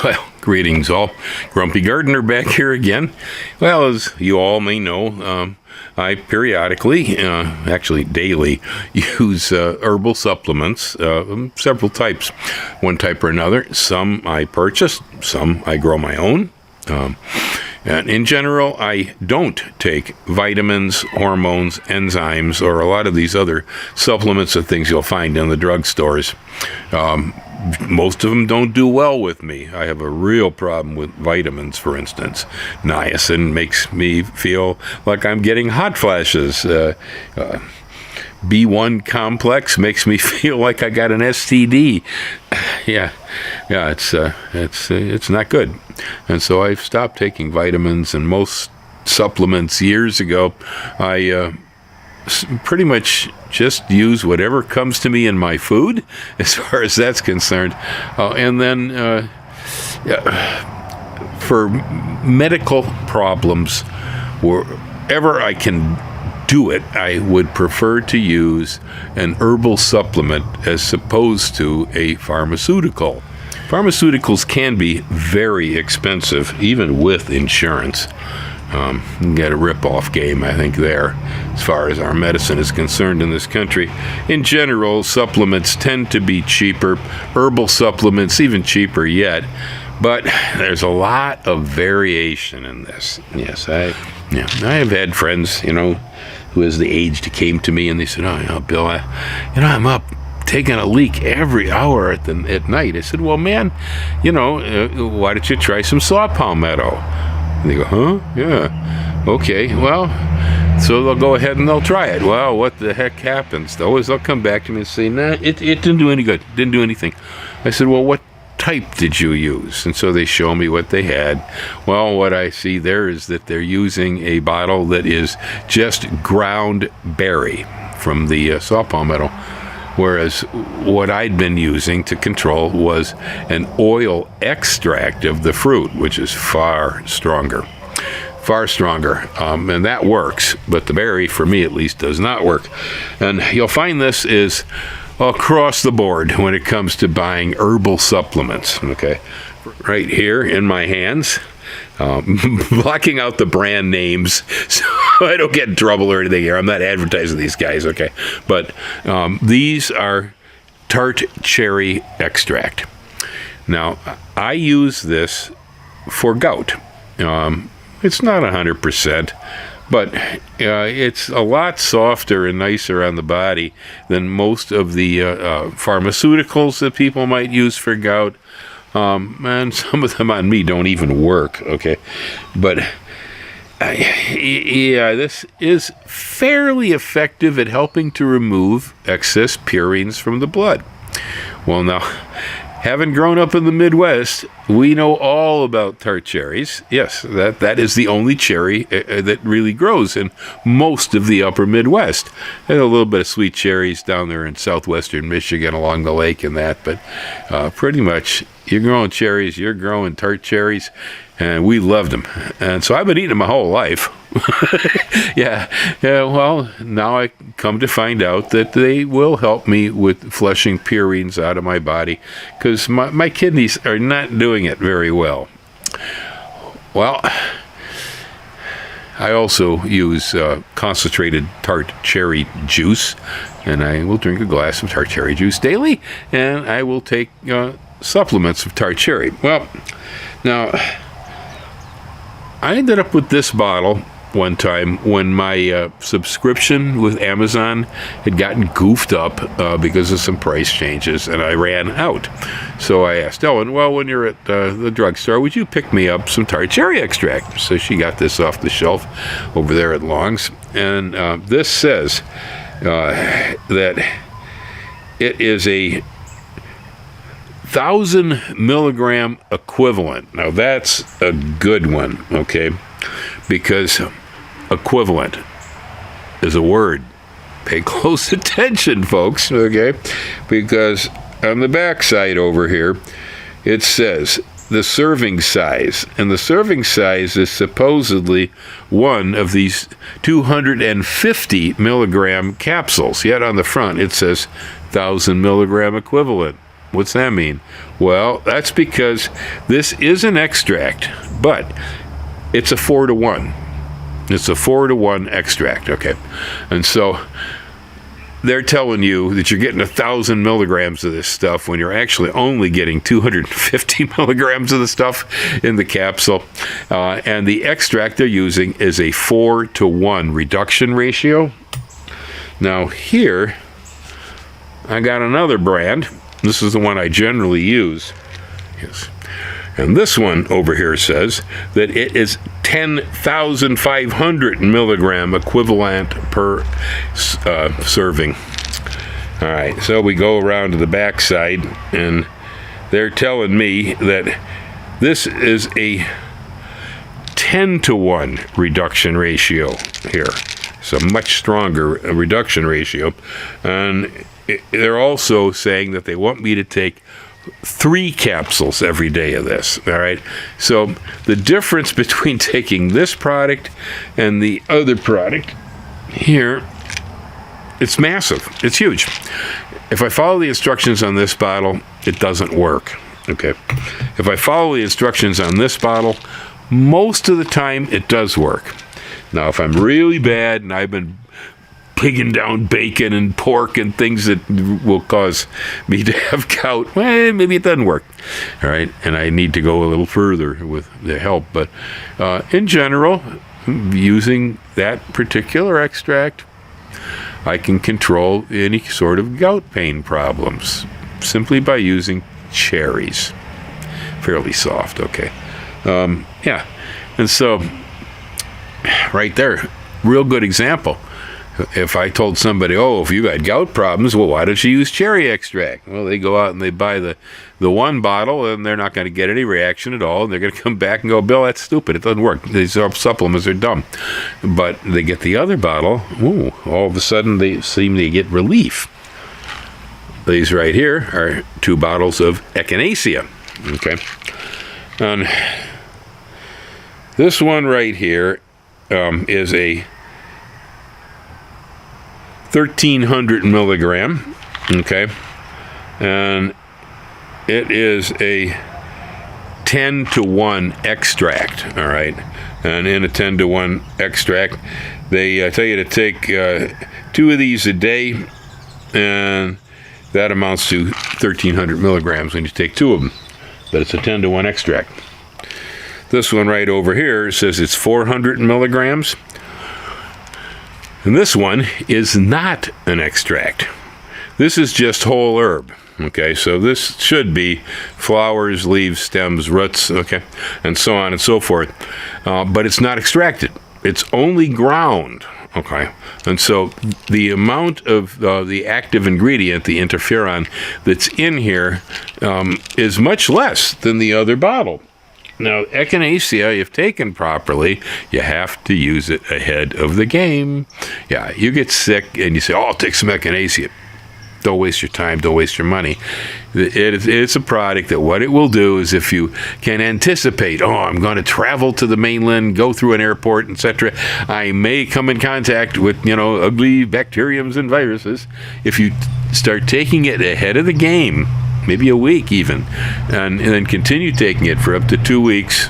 Well, greetings all. Grumpy Gardener back here again. Well, as you all may know, I periodically, actually daily, use herbal supplements, several types, one type or another. Some I purchase, some I grow my own. And in general, I don't take vitamins, hormones, enzymes, or a lot of these other supplements and things you'll find in the drugstores. Most of them don't do well with me. I have a real problem with vitamins, for instance. Niacin makes me feel like I'm getting hot flashes. B1 complex makes me feel like I got an STD. Yeah, it's not good. And so I've stopped taking vitamins and most supplements years ago. I pretty much just use whatever comes to me in my food, as far as that's concerned. And then for medical problems, wherever I can do it, I would prefer to use an herbal supplement as opposed to a pharmaceutical. Pharmaceuticals can be very expensive, even with insurance. You can get a rip-off game, I think, there, as far as our medicine is concerned in this country. In general, supplements tend to be cheaper. Herbal supplements, even cheaper yet. But there's a lot of variation in this. Yes, I have had friends, who as the aged came to me and they said, "Oh, Bill, I'm up taking a leak every hour at night." I said, "Well, man, why don't you try some saw palmetto?" And they go, "Huh? Yeah. Okay, well," so they'll go ahead and they'll try it. Well, what the heck happens, though, is they'll come back to me and say, "Nah, it didn't do any good. Didn't do anything." I said, "Well, what type did you use?" And so they show me what they had. Well, what I see there is that they're using a bottle that is just ground berry from the saw palmetto, whereas what I'd been using to control was an oil extract of the fruit, which is far stronger. And that works, but the berry, for me at least, does not work. And you'll find this is across the board when it comes to buying herbal supplements. Okay, right here in my hands, blocking out the brand names so I don't get in trouble or anything here. I'm not advertising these guys, okay? But these are tart cherry extract. Now, I use this for gout. It's not 100%, but it's a lot softer and nicer on the body than most of the pharmaceuticals that people might use for gout. And some of them on me don't even work, okay? But this is fairly effective at helping to remove excess purines from the blood. Well, now, having grown up in the Midwest, we know all about tart cherries. Yes, that is the only cherry that really grows in most of the upper Midwest. There's a little bit of sweet cherries down there in southwestern Michigan along the lake and that, but pretty much you're growing cherries, you're growing tart cherries, and we loved them. And so I've been eating them my whole life. Yeah, well, now I come to find out that they will help me with flushing purines out of my body because my kidneys are not doing it very well. Well, I also use concentrated tart cherry juice, and I will drink a glass of tart cherry juice daily, and I will take supplements of tart cherry. Well, now, I ended up with this bottle one time when my subscription with Amazon had gotten goofed up because of some price changes, and I ran out. So I asked Ellen, well, when you're at the drugstore, would you pick me up some tart cherry extract? So she got this off the shelf over there at Long's, and this says that it is a 1,000 milligram equivalent. Now that's a good one, okay? Because equivalent is a word. Pay close attention, folks, okay? Because on the back side over here, it says the serving size. And the serving size is supposedly one of these 250 milligram capsules. Yet on the front, it says 1,000 milligram equivalent. What's that mean? Well, that's because this is an extract, but it's a 4-to-1. It's a 4-to-1 extract, okay? And so they're telling you that you're getting 1,000 milligrams of this stuff when you're actually only getting 250 milligrams of the stuff in the capsule. And the extract they're using is a 4-to-1 reduction ratio. Now here, I got another brand. This is the one I generally use. Yes. And this one over here says that it is 10,500 milligram equivalent per serving. All right, so we go around to the back side, and they're telling me that this is a 10-to-1 reduction ratio here. It's a much stronger reduction ratio. And they're also saying that they want me to take 3 capsules every day of this. All right. So the difference between taking this product and the other product here, it's massive. It's huge. If I follow the instructions on this bottle, it doesn't work. Okay. If I follow the instructions on this bottle, most of the time it does work. Now, if I'm really bad and I've been pigging down bacon and pork and things that will cause me to have gout, well, maybe it doesn't work. All right, and I need to go a little further with the help. But in general, using that particular extract, I can control any sort of gout pain problems simply by using cherries. Fairly soft, okay. Yeah, and so right there, real good example. If I told somebody, oh, if you got gout problems, well, why don't you use cherry extract? Well, they go out and they buy the one bottle, and they're not going to get any reaction at all. And they're going to come back and go, Bill, that's stupid. It doesn't work. These supplements are dumb. But they get the other bottle, ooh, all of a sudden they seem to get relief. These right here are 2 bottles of Echinacea. Okay. And this one right here is a 1,300 milligram, okay, and it is a 10-to-1 extract, all right, and in a 10-to-1 extract, they tell you to take 2 of these a day, and that amounts to 1,300 milligrams when you take 2 of them, but it's a 10-to-1 extract. This one right over here says it's 400 milligrams. And this one is not an extract. This is just whole herb. Okay, so this should be flowers, leaves, stems, roots, okay, and so on and so forth. But it's not extracted. It's only ground. Okay, and so the amount of the active ingredient, the interferon, that's in here is much less than the other bottle. Now, Echinacea, if taken properly, you have to use it ahead of the game. Yeah, you get sick and you say, oh, I'll take some Echinacea. Don't waste your time, don't waste your money. It's a product that what it will do is if you can anticipate, oh, I'm going to travel to the mainland, go through an airport, etc., I may come in contact with, ugly bacteriums and viruses. If you start taking it ahead of the game, maybe a week even, and then continue taking it for up to 2 weeks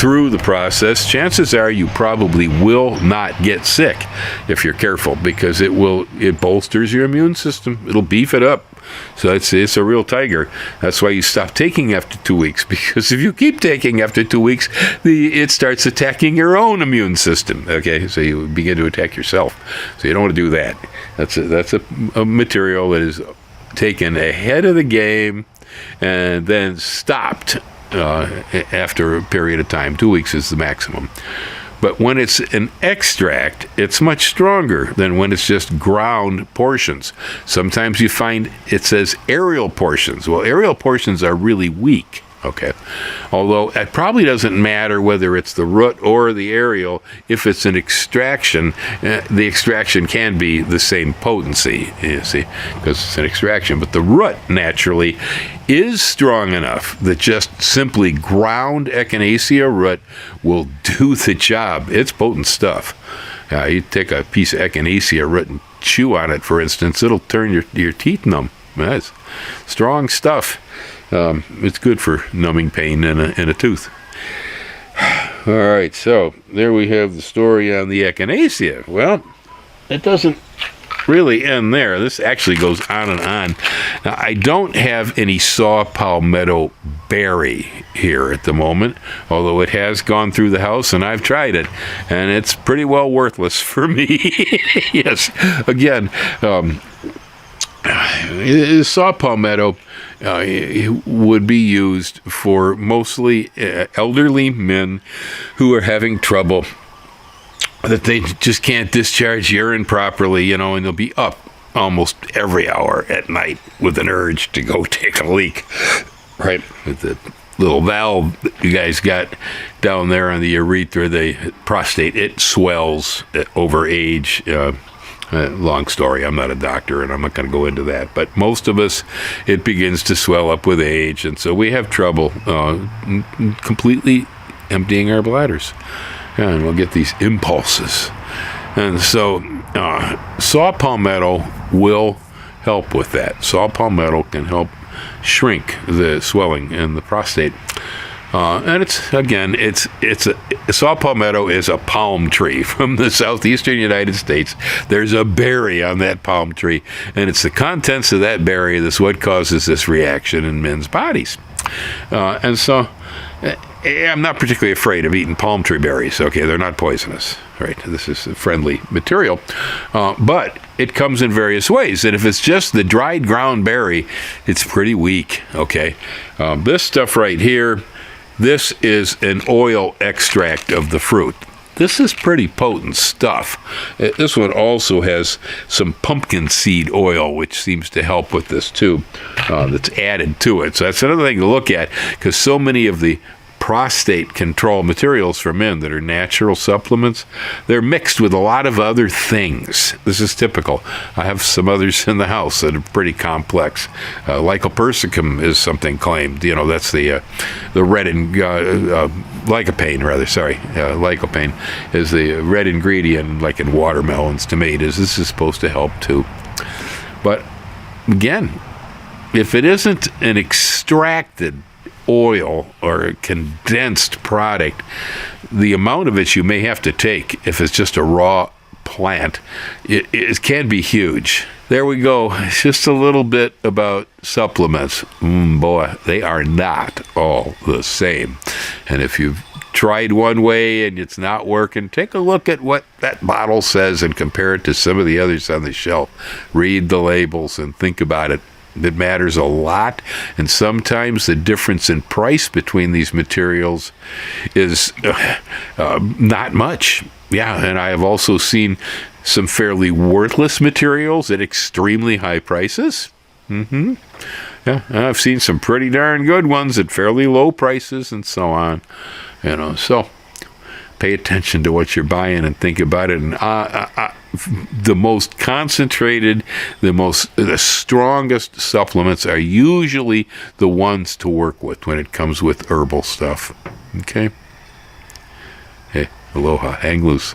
through the process, chances are you probably will not get sick if you're careful, because it bolsters your immune system. It'll beef it up. So it's a real tiger. That's why you stop taking after 2 weeks, because if you keep taking after 2 weeks, it starts attacking your own immune system. Okay, so you begin to attack yourself. So you don't want to do that. That's a material that is taken ahead of the game and then stopped after a period of time. 2 weeks is the maximum. But when it's an extract, it's much stronger than when it's just ground portions. Sometimes you find it says aerial portions. Well, aerial portions are really weak. Okay. Although it probably doesn't matter whether it's the root or the aerial. If it's an extraction, the extraction can be the same potency, you see, because it's an extraction. But the root naturally is strong enough that just simply ground Echinacea root will do the job. It's potent stuff. You take a piece of Echinacea root and chew on it, for instance, it'll turn your teeth numb. That's strong stuff. It's good for numbing pain in a tooth. All right, so there we have the story on the Echinacea. Well, it doesn't really end there. This actually goes on and on. Now, I don't have any saw palmetto berry here at the moment, although it has gone through the house and I've tried it, and it's pretty well worthless for me. Yes, again, saw palmetto would be used for mostly elderly men who are having trouble that they just can't discharge urine properly, and they'll be up almost every hour at night with an urge to go take a leak, right? With the little valve that you guys got down there on the urethra, the prostate, it swells over age. Long story. I'm not a doctor, and I'm not going to go into that. But most of us, it begins to swell up with age, and so we have trouble completely emptying our bladders. And we'll get these impulses. And so saw palmetto will help with that. Saw palmetto can help shrink the swelling in the prostate. And saw palmetto is a palm tree from the southeastern United States. There's a berry on that palm tree, and it's the contents of that berry that's what causes this reaction in men's bodies. And so I'm not particularly afraid of eating palm tree berries. Okay, they're not poisonous, right? This is a friendly material. But it comes in various ways. And if it's just the dried ground berry, it's pretty weak, okay? This stuff right here, this is an oil extract of the fruit. This is pretty potent stuff. This one also has some pumpkin seed oil, which seems to help with this too, that's added to it. So that's another thing to look at, because so many of the prostate control materials for men that are natural supplements, they're mixed with a lot of other things. This is typical. I have some others in the house that are pretty complex. Lycopersicum is something claimed. That's the red and lycopene, rather. Sorry, lycopene is the red ingredient, like in watermelons, tomatoes. This is supposed to help too. But again, if it isn't an extracted oil or a condensed product, the amount of it you may have to take, if it's just a raw plant, it can be huge. There we go. It's just a little bit about supplements. Boy, they are not all the same. And if you've tried one way and it's not working, take a look at what that bottle says and compare it to some of the others on the shelf. Read the labels and think about it. It matters a lot, and sometimes the difference in price between these materials is not much. Yeah, and I have also seen some fairly worthless materials at extremely high prices. Yeah, I've seen some pretty darn good ones at fairly low prices and so on. So pay attention to what you're buying and think about it. And the most concentrated, the strongest supplements are usually the ones to work with when it comes with herbal stuff. Okay? Hey, aloha, hang loose.